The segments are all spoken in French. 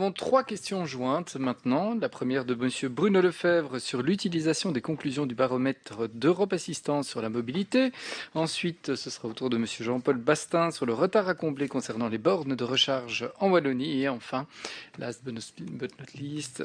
Nous avons trois questions jointes maintenant. La première de Monsieur Bruno Lefebvre sur l'utilisation des conclusions du baromètre d'Europe Assistance sur la mobilité. Ensuite, ce sera au tour de Monsieur Jean-Paul Bastin sur le retard à combler concernant les bornes de recharge en Wallonie. Et enfin, last but not least,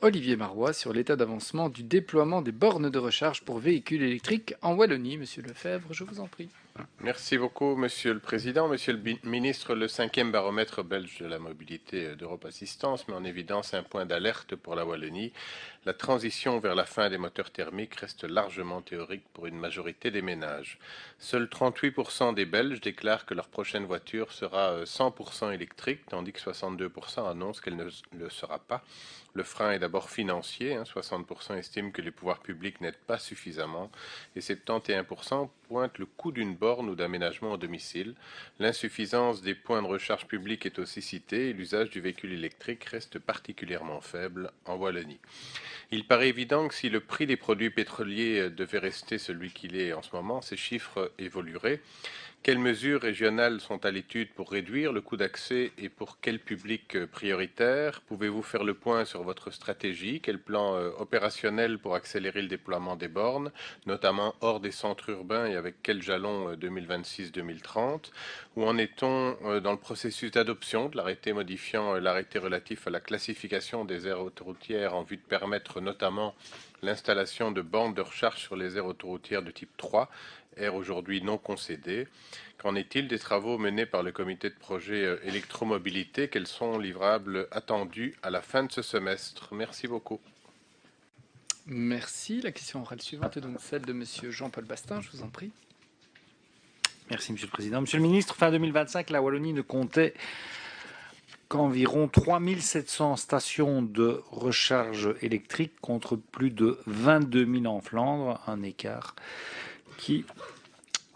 Olivier Marois sur l'état d'avancement du déploiement des bornes de recharge pour véhicules électriques en Wallonie. Monsieur Lefebvre, je vous en prie. Merci beaucoup, Monsieur le Président. Monsieur le ministre, le 5e baromètre belge de la mobilité d'Europe Assistance met en évidence un point d'alerte pour la Wallonie. La transition vers la fin des moteurs thermiques reste largement théorique pour une majorité des ménages. Seuls 38% des Belges déclarent que leur prochaine voiture sera 100% électrique, tandis que 62% annoncent qu'elle ne le sera pas. Le frein est d'abord financier, 60% estiment que les pouvoirs publics n'aident pas suffisamment et 71% pointent le coût d'une borne ou d'aménagement au domicile. L'insuffisance des points de recharge publics est aussi citée et l'usage du véhicule électrique reste particulièrement faible en Wallonie. Il paraît évident que si le prix des produits pétroliers devait rester celui qu'il est en ce moment, ces chiffres évolueraient. Quelles mesures régionales sont à l'étude pour réduire le coût d'accès et pour quel public prioritaire? Pouvez-vous faire le point sur votre stratégie? Quel plan opérationnel pour accélérer le déploiement des bornes, notamment hors des centres urbains et avec quel jalon 2026-2030? Où en est-on dans le processus d'adoption de l'arrêté modifiant l'arrêté relatif à la classification des aires autoroutières en vue de permettre notamment l'installation de bornes de recharge sur les aires autoroutières de type 3, aires aujourd'hui non concédées? Qu'en est-il des travaux menés par le comité de projet électromobilité? Quels sont livrables attendus à la fin de ce semestre? Merci beaucoup. Merci. La question orale suivante est donc celle de Monsieur Jean-Paul Bastin. Je vous en prie. Merci, Monsieur le Président. Monsieur le Ministre, fin 2025, la Wallonie ne comptait qu'environ 3700 stations de recharge électrique contre plus de 22 000 en Flandre, un écart qui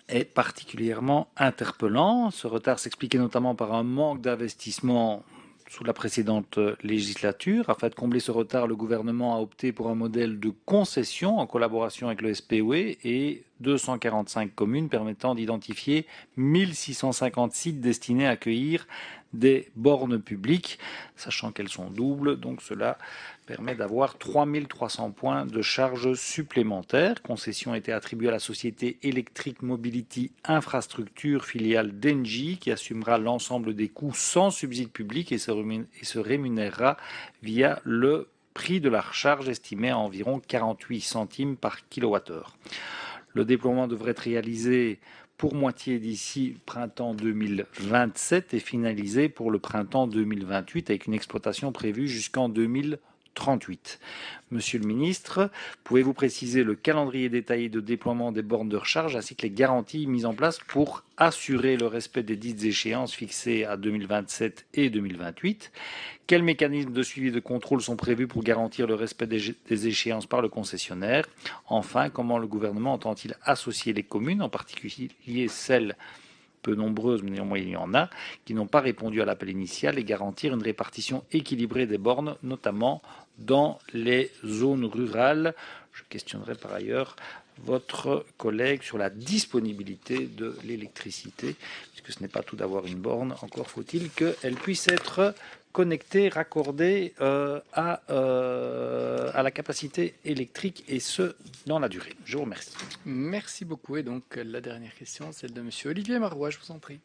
est particulièrement interpellant. Ce retard s'expliquait notamment par un manque d'investissement sous la précédente législature. Afin de combler ce retard, le gouvernement a opté pour un modèle de concession en collaboration avec le SPOE et 245 communes permettant d'identifier 1650 sites destinés à accueillir des bornes publiques, sachant qu'elles sont doubles, donc cela permet d'avoir 3300 points de charge supplémentaires. Concession a été attribuée à la société Electric Mobility Infrastructure, filiale d'Engie, qui assumera l'ensemble des coûts sans subside public et se rémunérera via le prix de la recharge estimé à environ 48 centimes par kilowattheure. Le déploiement devrait être réalisé pour moitié d'ici printemps 2027 et finalisé pour le printemps 2028 avec une exploitation prévue jusqu'en 2038. Monsieur le ministre, pouvez-vous préciser le calendrier détaillé de déploiement des bornes de recharge ainsi que les garanties mises en place pour assurer le respect des dites échéances fixées à 2027 et 2028? Quels mécanismes de suivi et de contrôle sont prévus pour garantir le respect des échéances par le concessionnaire? Enfin, comment le gouvernement entend-il associer les communes, en particulier celles peu nombreuses, mais néanmoins il y en a, qui n'ont pas répondu à l'appel initial et garantir une répartition équilibrée des bornes, notamment dans les zones rurales? Je questionnerai par ailleurs votre collègue sur la disponibilité de l'électricité, puisque ce n'est pas tout d'avoir une borne, encore faut-il qu'elle puisse être connectée, raccordée à la capacité électrique, et ce, dans la durée. Je vous remercie. Merci beaucoup. Et donc, la dernière question, celle de Monsieur Olivier Marois, je vous en prie.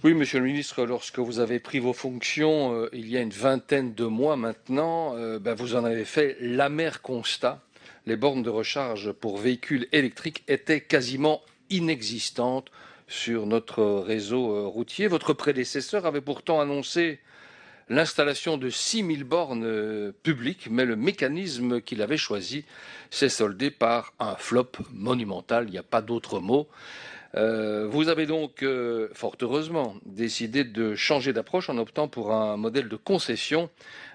Oui, Monsieur le Ministre, lorsque vous avez pris vos fonctions il y a une vingtaine de mois maintenant, vous en avez fait l'amer constat. Les bornes de recharge pour véhicules électriques étaient quasiment inexistantes sur notre réseau routier. Votre prédécesseur avait pourtant annoncé l'installation de 6000 bornes publiques, mais le mécanisme qu'il avait choisi s'est soldé par un flop monumental, il n'y a pas d'autre mot. Vous avez donc, fort heureusement, décidé de changer d'approche en optant pour un modèle de concession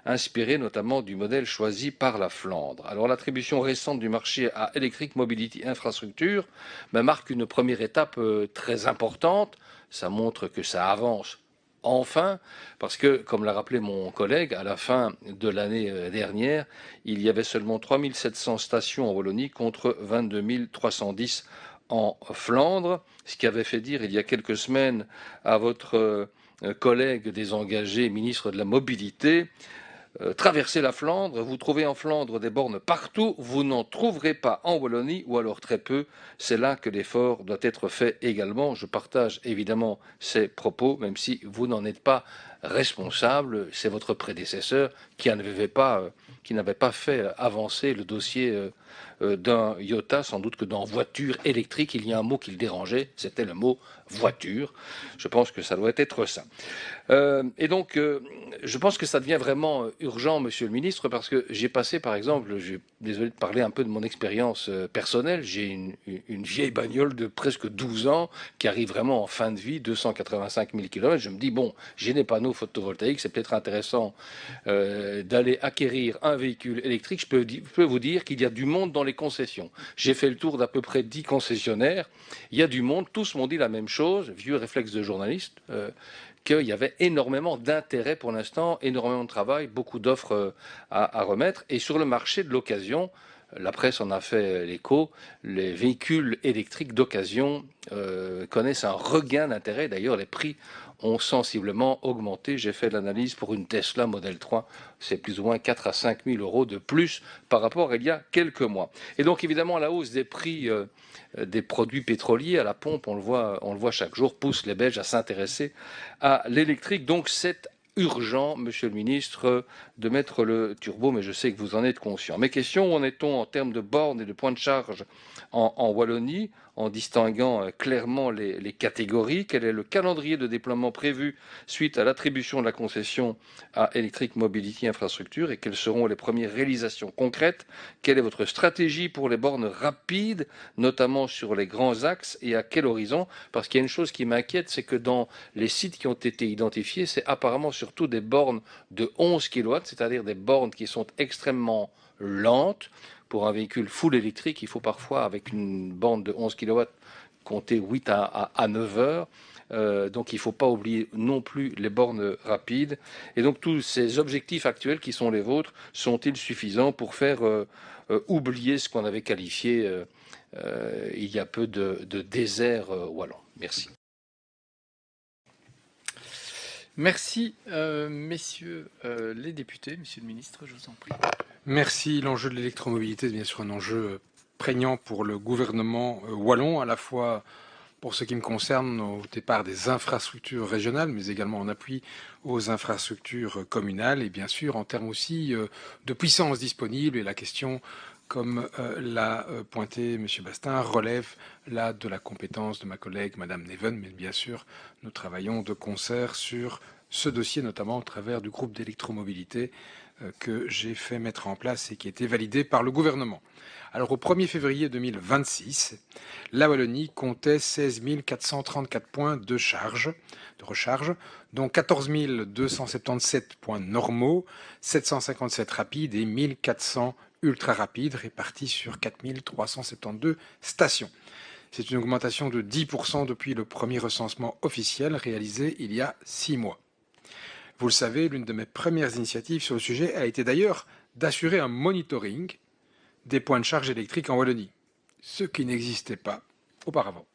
inspiré notamment du modèle choisi par la Flandre. Alors l'attribution récente du marché à Electric Mobility Infrastructure marque une première étape très importante. Ça montre que ça avance. Enfin, parce que, comme l'a rappelé mon collègue, à la fin de l'année dernière, il y avait seulement 3700 stations en Wallonie contre 22 310 en Flandre, ce qui avait fait dire il y a quelques semaines à votre collègues désengagés, ministre de la Mobilité, traversez la Flandre, vous trouvez en Flandre des bornes partout, vous n'en trouverez pas en Wallonie, ou alors très peu. C'est là que l'effort doit être fait également. Je partage évidemment ces propos, même si vous n'en êtes pas responsable. C'est votre prédécesseur qui n'avait pas fait avancer le dossier d'un iota. Sans doute que dans voiture électrique, il y a un mot qui le dérangeait, c'était le mot voiture. Je pense que ça doit être ça. Et donc, je pense que ça devient vraiment urgent, Monsieur le Ministre, parce que j'ai passé, par exemple, désolé de parler un peu de mon expérience personnelle, j'ai une vieille bagnole de presque 12 ans qui arrive vraiment en fin de vie, 285 000 km. Je me dis, bon, j'ai des panneaux photovoltaïques, c'est peut-être intéressant d'aller acquérir un véhicule électrique. Je peux vous dire qu'il y a du monde dans les concessions. J'ai fait le tour d'à peu près 10 concessionnaires. Il y a du monde, tous m'ont dit la même chose, vieux réflexe de journaliste. Qu'il y avait énormément d'intérêt pour l'instant, énormément de travail, beaucoup d'offres à remettre. Et sur le marché de l'occasion, la presse en a fait l'écho, les véhicules électriques d'occasion connaissent un regain d'intérêt. D'ailleurs, les prix ont sensiblement augmenté. J'ai fait l'analyse pour une Tesla Model 3. C'est plus ou moins 4 à 5 000 euros de plus par rapport à il y a quelques mois. Et donc, évidemment, la hausse des prix des produits pétroliers à la pompe, on le voit chaque jour, pousse les Belges à s'intéresser à l'électrique. Donc, c'est urgent, Monsieur le Ministre, de mettre le turbo, mais je sais que vous en êtes conscient. Mes questions, où en est-on en termes de bornes et de points de charge en Wallonie, en distinguant clairement les catégories? Quel est le calendrier de déploiement prévu suite à l'attribution de la concession à Electric Mobility Infrastructure, et quelles seront les premières réalisations concrètes? Quelle est votre stratégie pour les bornes rapides, notamment sur les grands axes, et à quel horizon? Parce qu'il y a une chose qui m'inquiète, c'est que dans les sites qui ont été identifiés, c'est apparemment surtout des bornes de 11 kW, c'est-à-dire des bornes qui sont extrêmement lentes. Pour un véhicule full électrique, il faut parfois, avec une borne de 11 kW, compter 8 à 9 heures. Donc il ne faut pas oublier non plus les bornes rapides. Et donc tous ces objectifs actuels qui sont les vôtres, sont-ils suffisants pour faire oublier ce qu'on avait qualifié il y a peu de désert wallon? Merci. Merci, messieurs les députés. Monsieur le ministre, je vous en prie. Merci. L'enjeu de l'électromobilité est bien sûr un enjeu prégnant pour le gouvernement wallon, à la fois pour ce qui me concerne au départ des infrastructures régionales, mais également en appui aux infrastructures communales, et bien sûr en termes aussi de puissance disponible. Et la question, comme l'a pointé M. Bastin, relève là de la compétence de ma collègue Mme Neven, mais bien sûr nous travaillons de concert sur ce dossier, notamment au travers du groupe d'électromobilité que j'ai fait mettre en place et qui a été validé par le gouvernement. Alors au 1er février 2026, la Wallonie comptait 16 434 points de recharge, dont 14 277 points normaux, 757 rapides et 1400 ultra rapides répartis sur 4 372 stations. C'est une augmentation de 10% depuis le premier recensement officiel réalisé il y a 6 mois. Vous le savez, l'une de mes premières initiatives sur le sujet a été d'ailleurs d'assurer un monitoring des points de charge électriques en Wallonie, ce qui n'existait pas auparavant.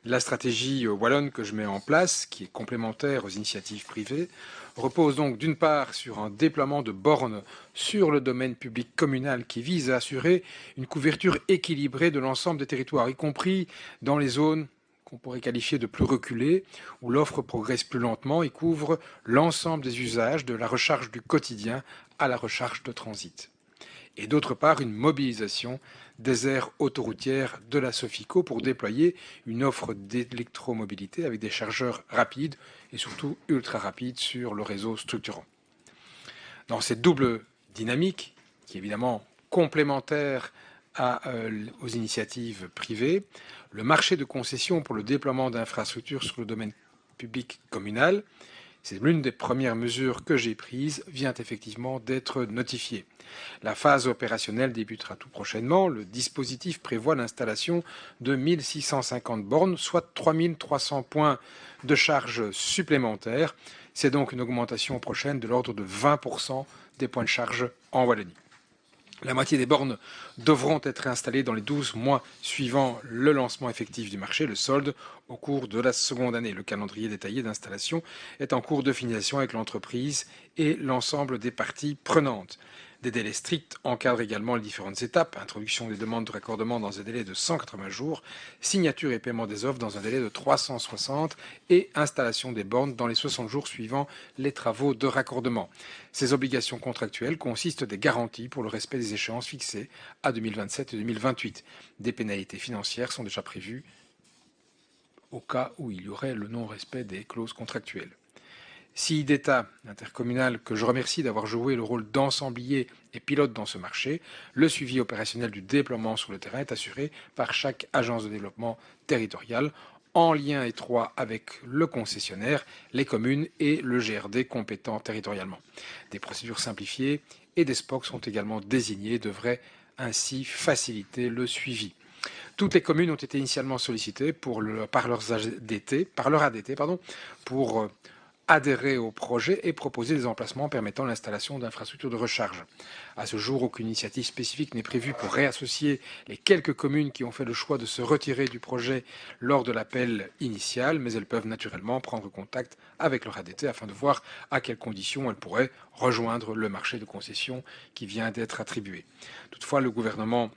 La stratégie wallonne que je mets en place, qui est complémentaire aux initiatives privées, repose donc d'une part sur un déploiement de bornes sur le domaine public communal qui vise à assurer une couverture équilibrée de l'ensemble des territoires, y compris dans les zones qu'on pourrait qualifier de plus reculées, où l'offre progresse plus lentement et couvre l'ensemble des usages de la recharge du quotidien à la recharge de transit. Et d'autre part, une mobilisation des aires autoroutières de la Sofico pour déployer une offre d'électromobilité avec des chargeurs rapides et surtout ultra rapides sur le réseau structurant. Dans cette double dynamique, qui est évidemment complémentaire aux initiatives privées, le marché de concession pour le déploiement d'infrastructures sur le domaine public communal, c'est l'une des premières mesures que j'ai prises, vient effectivement d'être notifiée. La phase opérationnelle débutera tout prochainement. Le dispositif prévoit l'installation de 1650 bornes, soit 3300 points de charge supplémentaires. C'est donc une augmentation prochaine de l'ordre de 20% des points de charge en Wallonie. La moitié des bornes devront être installées dans les 12 mois suivant le lancement effectif du marché, le solde, au cours de la seconde année. Le calendrier détaillé d'installation est en cours de finalisation avec l'entreprise et l'ensemble des parties prenantes. Des délais stricts encadrent également les différentes étapes. Introduction des demandes de raccordement dans un délai de 180 jours, signature et paiement des offres dans un délai de 360 et installation des bornes dans les 60 jours suivant les travaux de raccordement. Ces obligations contractuelles consistent des garanties pour le respect des échéances fixées à 2027 et 2028. Des pénalités financières sont déjà prévues au cas où il y aurait le non-respect des clauses contractuelles. CI d'État intercommunal, que je remercie d'avoir joué le rôle d'ensemblier et pilote dans ce marché, le suivi opérationnel du déploiement sur le terrain est assuré par chaque agence de développement territorial en lien étroit avec le concessionnaire, les communes et le GRD compétent territorialement. Des procédures simplifiées et des SPOC sont également désignés et devraient ainsi faciliter le suivi. Toutes les communes ont été initialement sollicitées par leur ADT, pour adhérer au projet et proposer des emplacements permettant l'installation d'infrastructures de recharge. À ce jour, aucune initiative spécifique n'est prévue pour réassocier les quelques communes qui ont fait le choix de se retirer du projet lors de l'appel initial, mais elles peuvent naturellement prendre contact avec leur ADT afin de voir à quelles conditions elles pourraient rejoindre le marché de concession qui vient d'être attribué. Toutefois, le gouvernement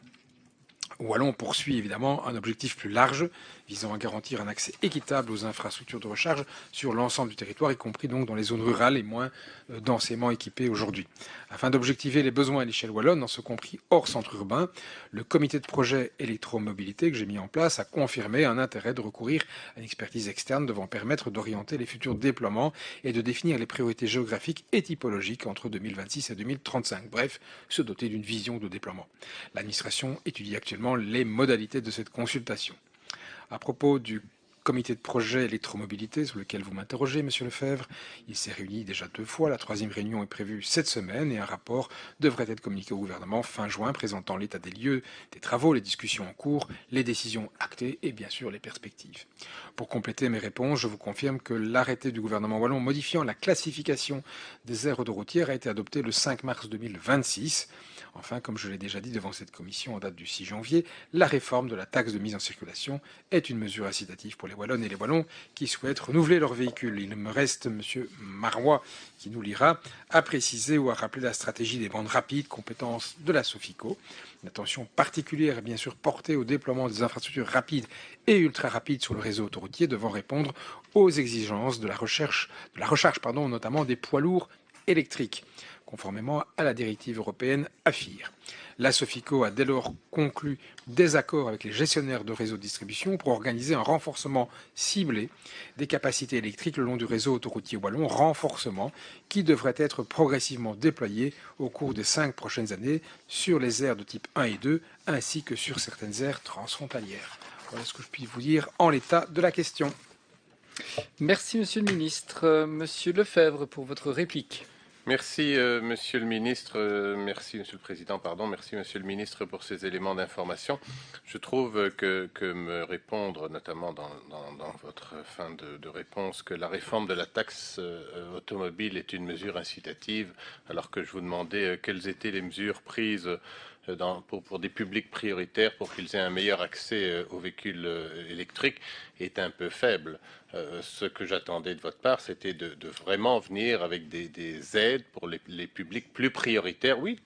wallon poursuit évidemment un objectif plus large visant à garantir un accès équitable aux infrastructures de recharge sur l'ensemble du territoire, y compris donc dans les zones rurales et moins densément équipées aujourd'hui. Afin d'objectiver les besoins à l'échelle wallonne, dans ce compris hors centre urbain, le comité de projet électromobilité que j'ai mis en place a confirmé un intérêt de recourir à une expertise externe devant permettre d'orienter les futurs déploiements et de définir les priorités géographiques et typologiques entre 2026 et 2035. Bref, se doter d'une vision de déploiement. L'administration étudie actuellement les modalités de cette consultation. À propos du comité de projet électromobilité sur lequel vous m'interrogez, Monsieur Lefebvre, il s'est réuni déjà 2 fois. La 3e réunion est prévue cette semaine et un rapport devrait être communiqué au gouvernement fin juin présentant l'état des lieux des travaux, les discussions en cours, les décisions actées et bien sûr les perspectives. Pour compléter mes réponses, je vous confirme que l'arrêté du gouvernement wallon modifiant la classification des aires autoroutières a été adopté le 5 mars 2026. Enfin, comme je l'ai déjà dit devant cette commission en date du 6 janvier, la réforme de la taxe de mise en circulation est une mesure incitative pour les Wallonnes et les Wallons qui souhaitent renouveler leur véhicule. Il me reste, Monsieur Marois, qui nous lira, à préciser ou à rappeler la stratégie des bandes rapides, compétence de la Sofico. Une attention particulière est bien sûr portée au déploiement des infrastructures rapides et ultra rapides sur le réseau autoroutier devant répondre aux exigences de la recharge, notamment des poids lourds électriques, conformément à la directive européenne AFIR. La Sofico a dès lors conclu des accords avec les gestionnaires de réseaux de distribution pour organiser un renforcement ciblé des capacités électriques le long du réseau autoroutier wallon, renforcement qui devrait être progressivement déployé au cours des 5 prochaines années sur les aires de type 1 et 2 ainsi que sur certaines aires transfrontalières. Voilà ce que je puis vous dire en l'état de la question. Merci, Monsieur le Ministre. Monsieur Lefebvre, pour votre réplique. Merci, Monsieur le Ministre. Merci, Monsieur le Président. Merci, Monsieur le Ministre, pour ces éléments d'information. Je trouve que me répondre, notamment dans votre fin de réponse, que la réforme de la taxe automobile est une mesure incitative, alors que je vous demandais quelles étaient les mesures prises pour des publics prioritaires pour qu'ils aient un meilleur accès aux véhicules électriques, est un peu faible. Ce que j'attendais de votre part, c'était de vraiment venir avec des aides pour les publics plus prioritaires. Oui,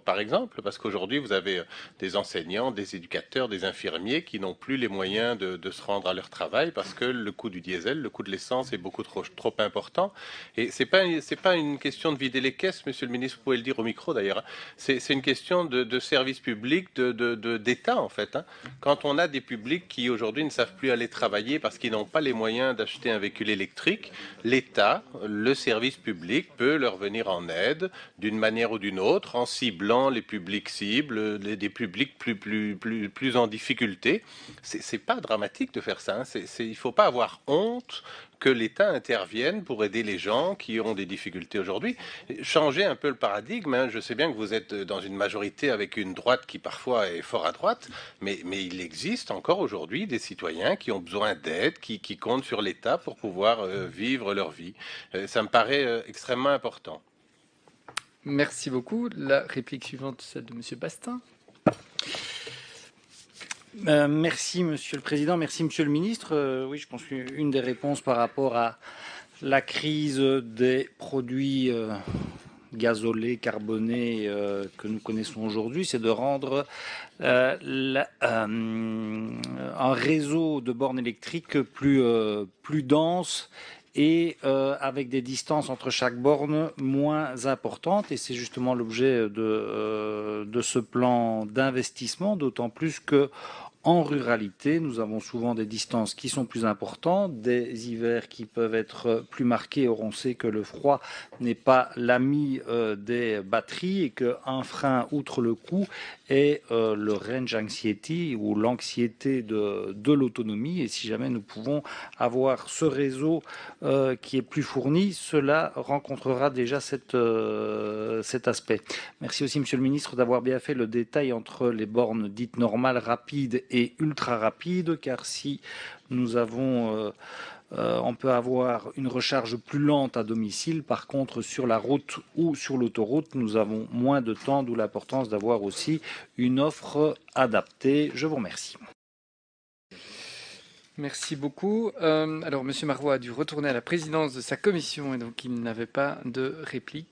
par exemple, parce qu'aujourd'hui, vous avez des enseignants, des éducateurs, des infirmiers qui n'ont plus les moyens de se rendre à leur travail parce que le coût du diesel, le coût de l'essence est beaucoup trop important. Et c'est pas une question de vider les caisses, Monsieur le Ministre, vous pouvez le dire au micro d'ailleurs. C'est une question de service public, d'État en fait. Quand on a des publics qui aujourd'hui ne savent plus aller travailler parce qu'ils n'ont pas les moyens d'acheter un véhicule électrique, l'État, le service public peut leur venir en aide d'une manière ou d'une autre en ciblant les publics cibles, des publics plus en difficulté. C'est pas dramatique de faire ça. Il ne faut pas avoir honte que l'État intervienne pour aider les gens qui ont des difficultés aujourd'hui. Changer un peu le paradigme. Je sais bien que vous êtes dans une majorité avec une droite qui parfois est fort à droite, mais il existe encore aujourd'hui des citoyens qui ont besoin d'aide, qui comptent sur l'État pour pouvoir vivre leur vie. Ça me paraît extrêmement important. Merci beaucoup. La réplique suivante, celle de Monsieur Bastin. Merci Monsieur le Président, merci Monsieur le Ministre. Oui, je pense qu'une des réponses par rapport à la crise des produits gazolés, carbonés que nous connaissons aujourd'hui, c'est de rendre un réseau de bornes électriques plus dense et avec des distances entre chaque borne moins importantes. Et c'est justement l'objet de ce plan d'investissement, d'autant plus que en ruralité, nous avons souvent des distances qui sont plus importantes, des hivers qui peuvent être plus marqués. Or, on sait que le froid n'est pas l'ami des batteries et qu'un frein, outre le coût, est le range anxiety ou l'anxiété de l'autonomie. Et si jamais nous pouvons avoir ce réseau qui est plus fourni, cela rencontrera déjà cet aspect. Merci aussi, Monsieur le Ministre, d'avoir bien fait le détail entre les bornes dites normales, rapides et ultra rapides, car si nous avons on peut avoir une recharge plus lente à domicile. Par contre, sur la route ou sur l'autoroute, nous avons moins de temps, d'où l'importance d'avoir aussi une offre adaptée. Je vous remercie. Merci beaucoup. Alors, Monsieur Marois a dû retourner à la présidence de sa commission et donc il n'avait pas de réplique.